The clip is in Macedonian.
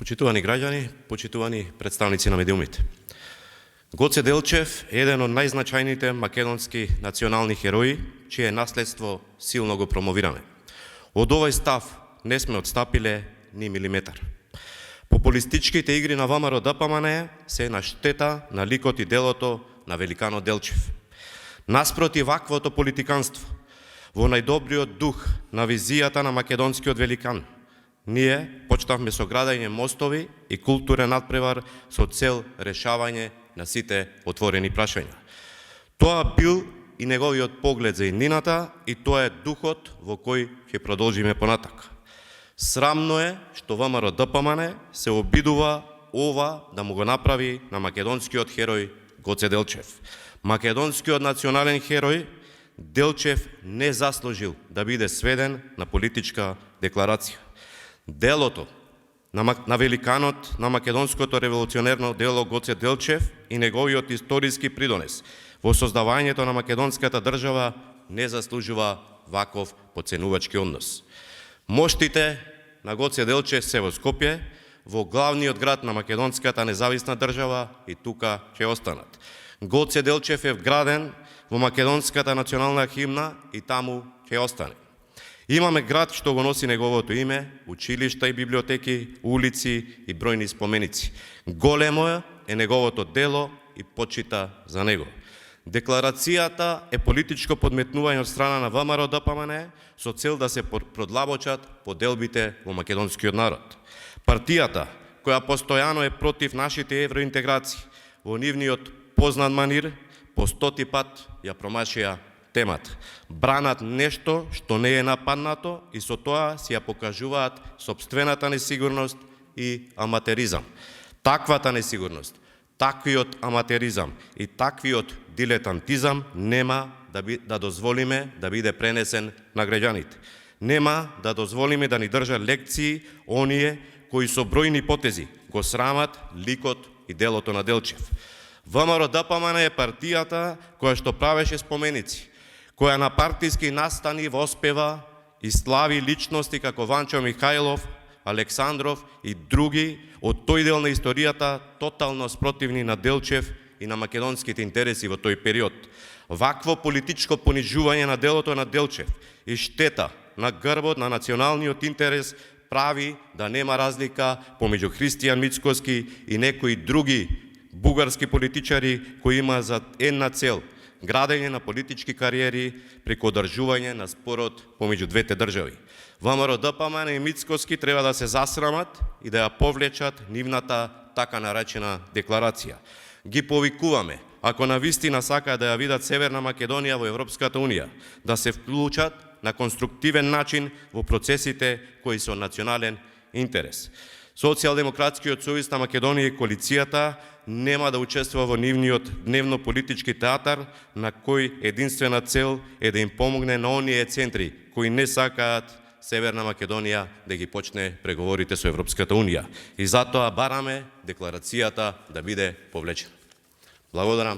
Почитувани граѓани, почитувани представници на медиумите. Гоце Делчев е еден од најзначајните македонски национални херои, чие наследство силно го промовираме. Од овој став не сме отстапиле ни милиметар. Популистичките игри на ВМРО ДПМН се на штета на ликот и делото на великанот Делчев. Наспроти ваквото политиканство, во најдобриот дух на визијата на македонскиот великан, ние почнавме со градење мостови и културен надпревар со цел решавање на сите отворени прашања. Тоа бил и неговиот поглед за иднината и тоа е духот во кој ќе продолжиме понатак. Срамно е што ВМРО ДПМН се обидува ова да му го направи на македонскиот херој Гоце Делчев. Македонскиот национален херој Делчев не заслужил да биде сведен на политичка декларација. Делото на великанот на македонското револуционерно дело Гоце Делчев и неговиот историски придонес во создавањето на македонската држава не заслужува ваков поценувачки однос. Моштите на Гоце Делчев се во Скопје, во главниот град на македонската независна држава, и тука ќе останат. Гоце Делчев е вграден во македонската национална химна и таму ќе остане. Имаме град што го носи неговото име, училишта и библиотеки, улици и бројни споменици. Големо е неговото дело и почита за него. Декларацијата е политичко подметнување од страна на ВМРО ДПМН со цел да се продлабочат поделбите во македонскиот народ. Партијата, која постојано е против нашите евроинтеграции, во нивниот познат манир, по 100 пат ја промашија темата. Бранат нешто што не е нападнато и со тоа си ја покажуваат сопствената несигурност и аматеризам. Таквата несигурност, таквиот аматеризам и таквиот дилетантизам нема да дозволиме да биде пренесен на граѓаните. Нема да дозволиме да ни држат лекции оние кои со бројни потези го срамат ликот и делото на Делчев. ВМРО ДПМН е партијата која што правеше споменици, која на партиски настани воспева и слави личности како Ванчо Михајлов, Александров и други од тој дел на историјата тотално спротивни на Делчев и на македонските интереси во тој период. Вакво политичко понижување на делото на Делчев и штета на грбот на националниот интерес прави да нема разлика помеѓу Христијан Мицкоски и некои други бугарски политичари кои има за една цел – градење на политички кариери преку одржување на спорот помеѓу двете држави. ВМРО ДПМН и Мицкоски треба да се засрамат и да ја повлечат нивната така наречена декларација. Ги повикуваме, ако навистина сакаат да ја видат Северна Македонија во Европската Унија, да се вклучат на конструктивен начин во процесите кои се од национален интерес. Социјалдемократскиот сојуз на Македонија и коалицијата нема да учествува во нивниот дневно-политички театар, на кој единствена цел е да им помогне на оние центри кои не сакаат Северна Македонија да ги почне преговорите со Европската Унија. И затоа бараме декларацијата да биде повлечена. Благодарам.